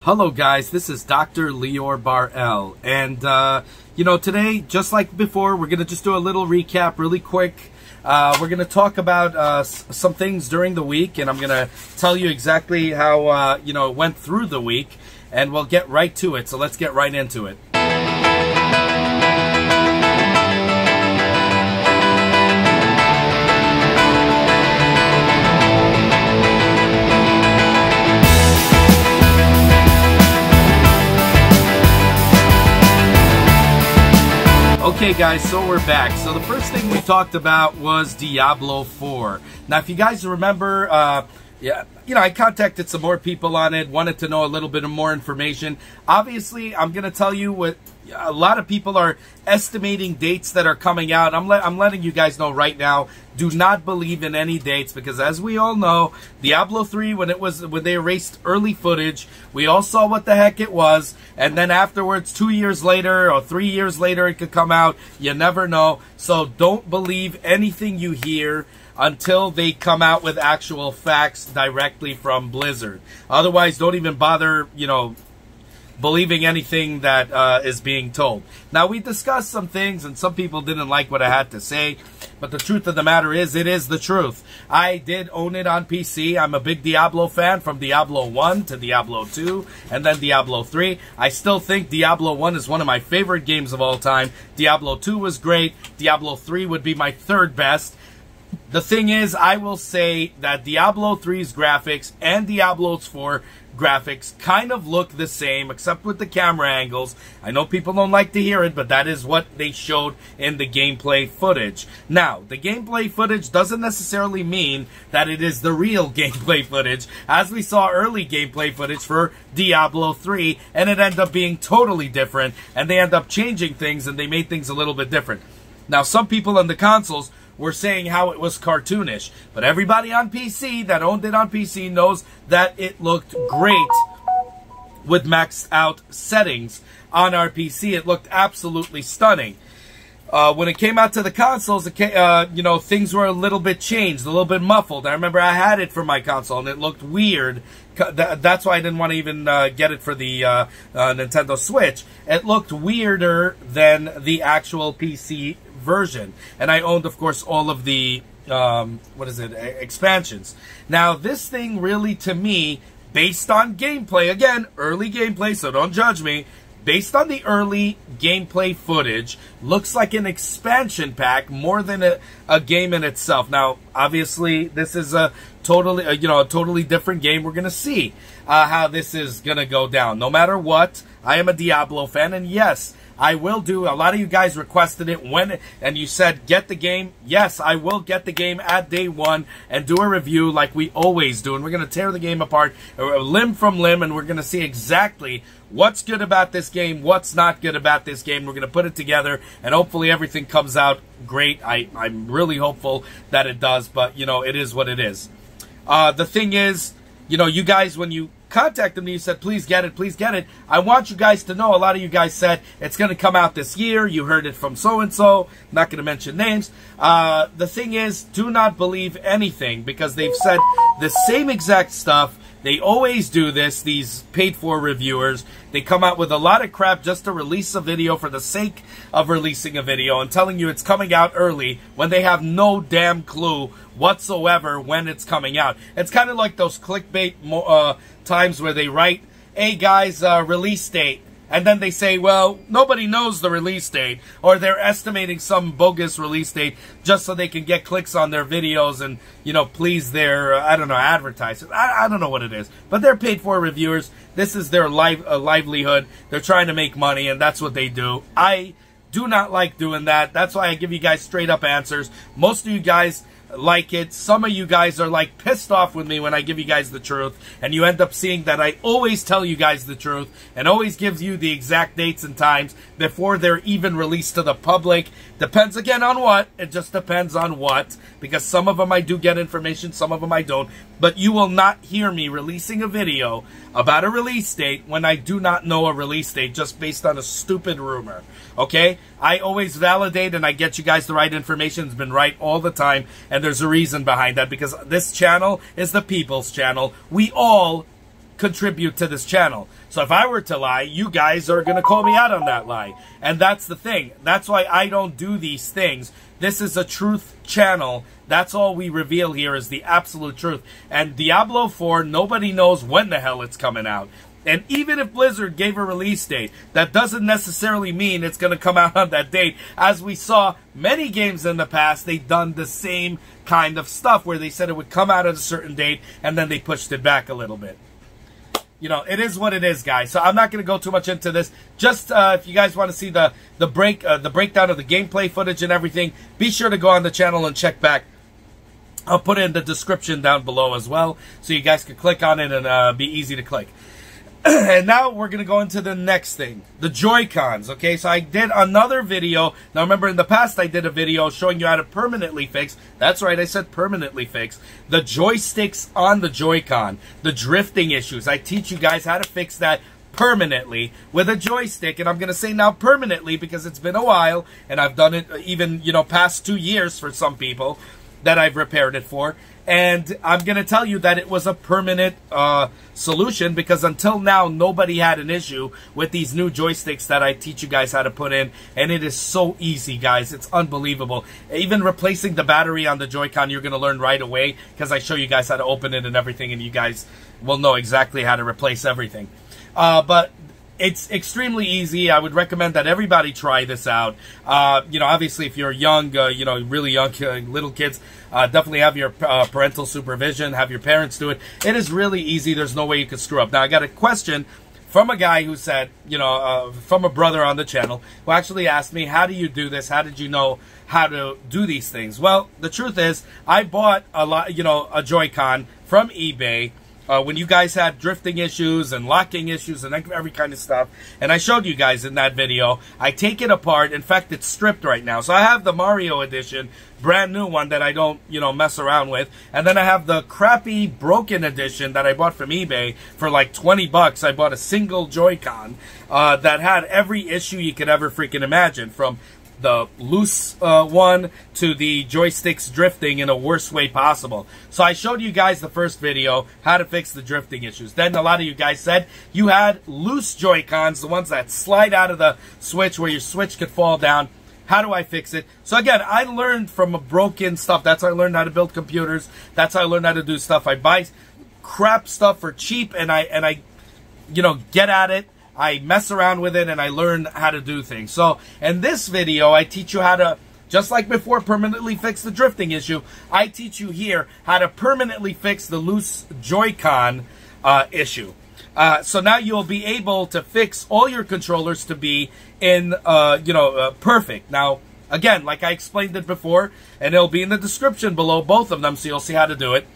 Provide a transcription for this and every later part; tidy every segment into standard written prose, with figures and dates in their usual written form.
Hello guys, this is Dr. Lior Bar-El, and today, just like before, we're going to just do a little recap really quick. We're going to talk about some things during the week, and I'm going to tell you exactly how it went through the week, and we'll get right to it. So let's get right into it. Okay guys, so we're back. So the first thing we talked about was Diablo IV. Now if you guys remember, I contacted some more people on it, wanted to know a little bit of more information. Obviously, I'm going to tell you what a lot of people are estimating dates that are coming out. I'm letting you guys know right now, do not believe in any dates, because as we all know, Diablo 3, when they erased early footage, we all saw what the heck it was, and then afterwards, 2 years later or 3 years later, it could come out. You never know. So don't believe anything you hear until they come out with actual facts directly from Blizzard. Otherwise, don't even bother, believing anything that is being told. Now, we discussed some things, and some people didn't like what I had to say, but the truth of the matter is, it is the truth. I did own it on PC. I'm a big Diablo fan, from Diablo 1 to Diablo 2, and then Diablo 3. I still think Diablo 1 is one of my favorite games of all time. Diablo 2 was great. Diablo 3 would be my third best. The thing is, I will say that Diablo 3's graphics and Diablo 4 graphics kind of look the same, except with the camera angles. I know people don't like to hear it, but that is what they showed in the gameplay footage. Now, the gameplay footage doesn't necessarily mean that it is the real gameplay footage, as we saw early gameplay footage for Diablo 3, and it ended up being totally different, and they ended up changing things, and they made things a little bit different. Now, some people on the consoles were saying how it was cartoonish, but everybody on PC that owned it on PC knows that it looked great with maxed out settings on our PC. It looked absolutely stunning. When it came out to the consoles, things were a little bit changed, a little bit muffled. I remember I had it for my console, and it looked weird. That's why I didn't want to even get it for the Nintendo Switch. It looked weirder than the actual PC version. And I owned, of course, all of the, expansions. Now, this thing really, to me, based on gameplay, again, early gameplay, so don't judge me, based on the early gameplay footage, looks like an expansion pack more than a game in itself. Now, obviously, this is a totally different game. We're going to see how this is going to go down. No matter what, I am a Diablo fan, and yes, I will do. A lot of you guys requested it and you said, get the game. Yes, I will get the game at day one and do a review like we always do. And we're going to tear the game apart limb from limb, and we're going to see exactly what's good about this game, what's not good about this game. We're going to put it together, and hopefully everything comes out great. I'm really hopeful that it does, but, it is what it is. The thing is, you guys, when you contacted me, you said, please get it, please get it. I want you guys to know, a lot of you guys said, it's going to come out this year. You heard it from so-and-so. Not going to mention names. The thing is, do not believe anything, because they've said the same exact stuff. They always do this, these paid-for reviewers. They come out with a lot of crap just to release a video for the sake of releasing a video and telling you it's coming out early when they have no damn clue whatsoever when it's coming out. It's kind of like those clickbait times where they write, hey guys, release date. And then they say, well, nobody knows the release date, or they're estimating some bogus release date just so they can get clicks on their videos and, please their, advertisers. I don't know what it is. But they're paid for reviewers. This is their livelihood. They're trying to make money, and that's what they do. I do not like doing that. That's why I give you guys straight up answers. Most of you guys like it. Some of you guys are like pissed off with me when I give you guys the truth, and you end up seeing that I always tell you guys the truth and always gives you the exact dates and times before they're even released to the public. Depends again on what. It just depends on what, because some of them I do get information, some of them I don't. But you will not hear me releasing a video about a release date when I do not know a release date just based on a stupid rumor. Okay? I always validate and I get you guys the right information. It's been right all the time, and there's a reason behind that, because this channel is the people's channel. We all contribute to this channel. So if I were to lie, you guys are going to call me out on that lie. And that's the thing. That's why I don't do these things. This is a truth channel. That's all we reveal here is the absolute truth. And Diablo 4, nobody knows when the hell it's coming out. And even if Blizzard gave a release date, that doesn't necessarily mean it's going to come out on that date. As we saw many games in the past, they've done the same kind of stuff where they said it would come out at a certain date and then they pushed it back a little bit. You know, it is what it is, guys. So I'm not going to go too much into this. Just if you guys want to see the breakdown of the gameplay footage and everything, be sure to go on the channel and check back. I'll put it in the description down below as well, so you guys can click on it and be easy to click. And now we're going to go into the next thing, the JoyCons, okay? So I did another video. Now remember, in the past I did a video showing you how to permanently fix, that's right, I said permanently fix, the joysticks on the JoyCon, the drifting issues. I teach you guys how to fix that permanently with a joystick. And I'm going to say now permanently because it's been a while, and I've done it even, you know, past 2 years for some people that I've repaired it for. And I'm going to tell you that it was a permanent solution because until now, nobody had an issue with these new joysticks that I teach you guys how to put in. And it is so easy, guys. It's unbelievable. Even replacing the battery on the JoyCon, you're going to learn right away because I show you guys how to open it and everything. And you guys will know exactly how to replace everything. But it's extremely easy. I would recommend that everybody try this out. You know, obviously, if you're young, you know, really young, little kids, definitely have your parental supervision, have your parents do it. It is really easy. There's no way you could screw up. Now, I got a question from a guy who said, you know, from a brother on the channel, who actually asked me, how do you do this? How did you know how to do these things? Well, the truth is, I bought a lot, you know, a JoyCon from eBay. When you guys had drifting issues and locking issues and every kind of stuff. And I showed you guys in that video. I take it apart. In fact, it's stripped right now. So I have the Mario edition, brand new one that I don't, you know, mess around with. And then I have the crappy broken edition that I bought from eBay for like 20 bucks. I bought a single JoyCon that had every issue you could ever freaking imagine, from the loose one to the joysticks drifting in a worst way possible. So I showed you guys the first video, how to fix the drifting issues. Then a lot of you guys said you had loose JoyCons, the ones that slide out of the switch where your switch could fall down. How do I fix it? So again, I learned from broken stuff. That's how I learned how to build computers. That's how I learned how to do stuff. I buy crap stuff for cheap and I you know, get at it. I mess around with it and I learn how to do things. So in this video, I teach you how to, just like before, permanently fix the drifting issue. I teach you here how to permanently fix the loose JoyCon issue. So now you'll be able to fix all your controllers to be in, you know, perfect. Now, again, like I explained it before, and it'll be in the description below, both of them, so you'll see how to do it.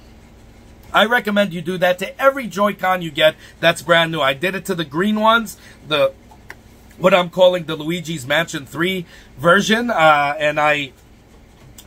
I recommend you do that to every JoyCon you get that's brand new. I did it to the green ones, what I'm calling the Luigi's Mansion 3 version, and I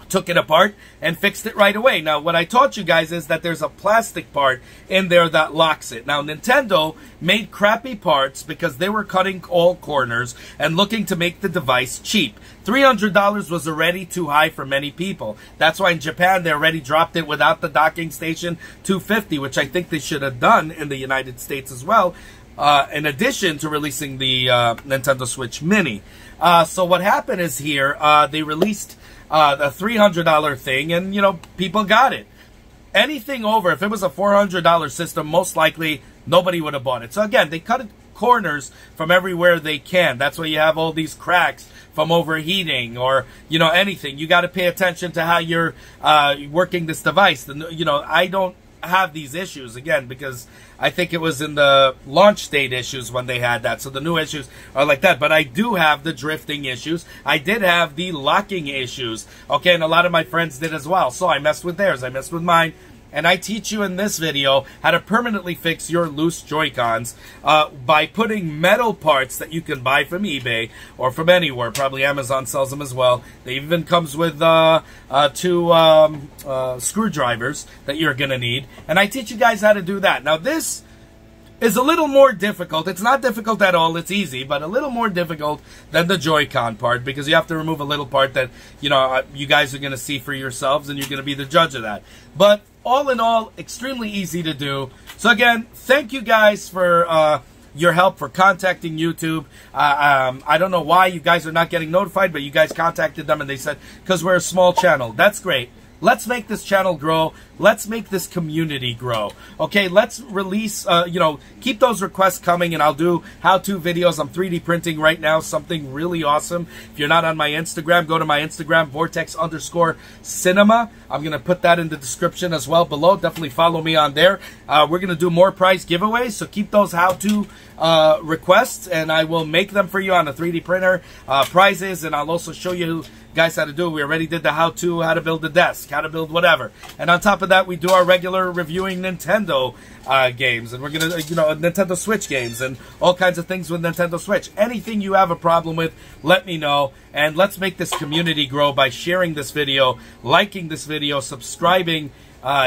took it apart and fixed it right away. Now, what I taught you guys is that there's a plastic part in there that locks it. Now, Nintendo made crappy parts because they were cutting all corners and looking to make the device cheap. $300 was already too high for many people. That's why in Japan they already dropped it without the docking station, $250, which I think they should have done in the United States as well, in addition to releasing the Nintendo Switch Mini. So what happened is here, they released the $300 thing, and, you know, people got it. Anything over, if it was a $400 system, most likely nobody would have bought it. So again, they cut corners from everywhere they can. That's why you have all these cracks from overheating or, you know, anything. You got to pay attention to how you're working this device. You know, I don't have these issues, again, because I think it was in the launch date issues when they had that. So the new issues are like that. But I do have the drifting issues. I did have the locking issues. Okay, and a lot of my friends did as well. So I messed with theirs. I messed with mine. And I teach you in this video how to permanently fix your loose JoyCons by putting metal parts that you can buy from eBay or from anywhere. Probably Amazon sells them as well. They even comes with 2 screwdrivers that you're going to need. And I teach you guys how to do that. Now, this is a little more difficult. It's not difficult at all. It's easy, but a little more difficult than the JoyCon part because you have to remove a little part that, you know, you guys are going to see for yourselves and you're going to be the judge of that. But all in all, extremely easy to do. So again, thank you guys for your help, for contacting YouTube. I don't know why you guys are not getting notified, but you guys contacted them and they said, because we're a small channel. That's great. Let's make this channel grow. Let's make this community grow. Okay, let's release, keep those requests coming, and I'll do how-to videos. I'm 3D printing right now, something really awesome. If you're not on my Instagram, go to my Instagram, vortex_cinema. I'm going to put that in the description as well below. Definitely follow me on there. We're going to do more prize giveaways, so keep those how-to requests, and I will make them for you on a 3D printer, prizes, and I'll also show you guys how to do it. We already did the how to build the desk, how to build whatever. And on top of that, we do our regular reviewing Nintendo games, and we're gonna Nintendo Switch games and all kinds of things with Nintendo Switch. Anything you have a problem with, let me know, and let's make this community grow by sharing this video, liking this video, subscribing,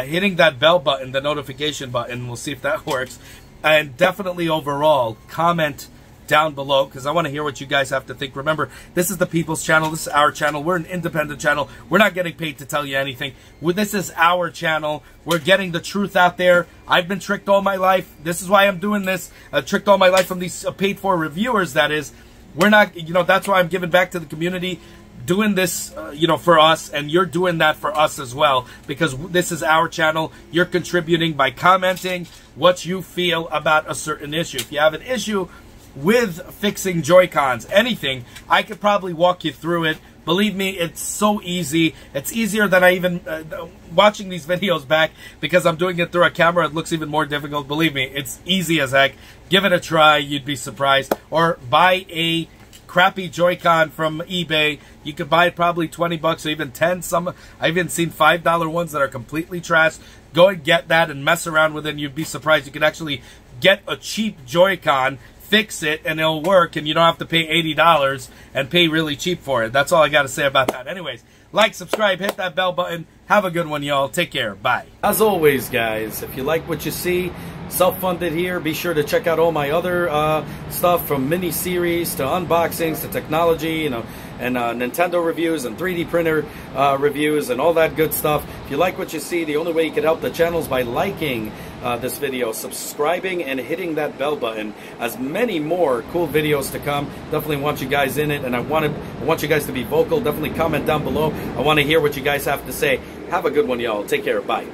hitting that bell button, the notification button. We'll see if that works. And definitely overall, comment down below, because I want to hear what you guys have to think. Remember, this is the people's channel. This is our channel. We're an independent channel. We're not getting paid to tell you anything. This is our channel. We're getting the truth out there. I've been tricked all my life. This is why I'm doing this. Tricked all my life from these paid-for reviewers, that is. We're not, that's why I'm giving back to the community, doing this, for us, and you're doing that for us as well, because this is our channel. You're contributing by commenting what you feel about a certain issue. If you have an issue with fixing Joy-Cons, anything, I could probably walk you through it. Believe me, it's so easy. It's easier than I even, watching these videos back, because I'm doing it through a camera, it looks even more difficult. Believe me, it's easy as heck. Give it a try, you'd be surprised. Or buy a crappy Joy-Con from eBay. You could buy it probably 20 bucks or even 10. I've even seen $5 ones that are completely trashed. Go and get that and mess around with it, and you'd be surprised. You could actually get a cheap Joy-Con, fix it, and it'll work, and you don't have to pay $80 and pay really cheap for it. That's all I got to say about that. Anyways, like, subscribe, hit that bell button. Have a good one, y'all. Take care. Bye. As always, guys, if you like what you see, self-funded here, be sure to check out all my other stuff, from mini-series to unboxings to technology, and Nintendo reviews and 3D printer reviews and all that good stuff. If you like what you see, the only way you can help the channel is by liking this video, subscribing, and hitting that bell button. As many more cool videos to come. Definitely want you guys in it, and I want you guys to be vocal. Definitely comment down below. I want to hear what you guys have to say. Have a good one, y'all. Take care. Bye.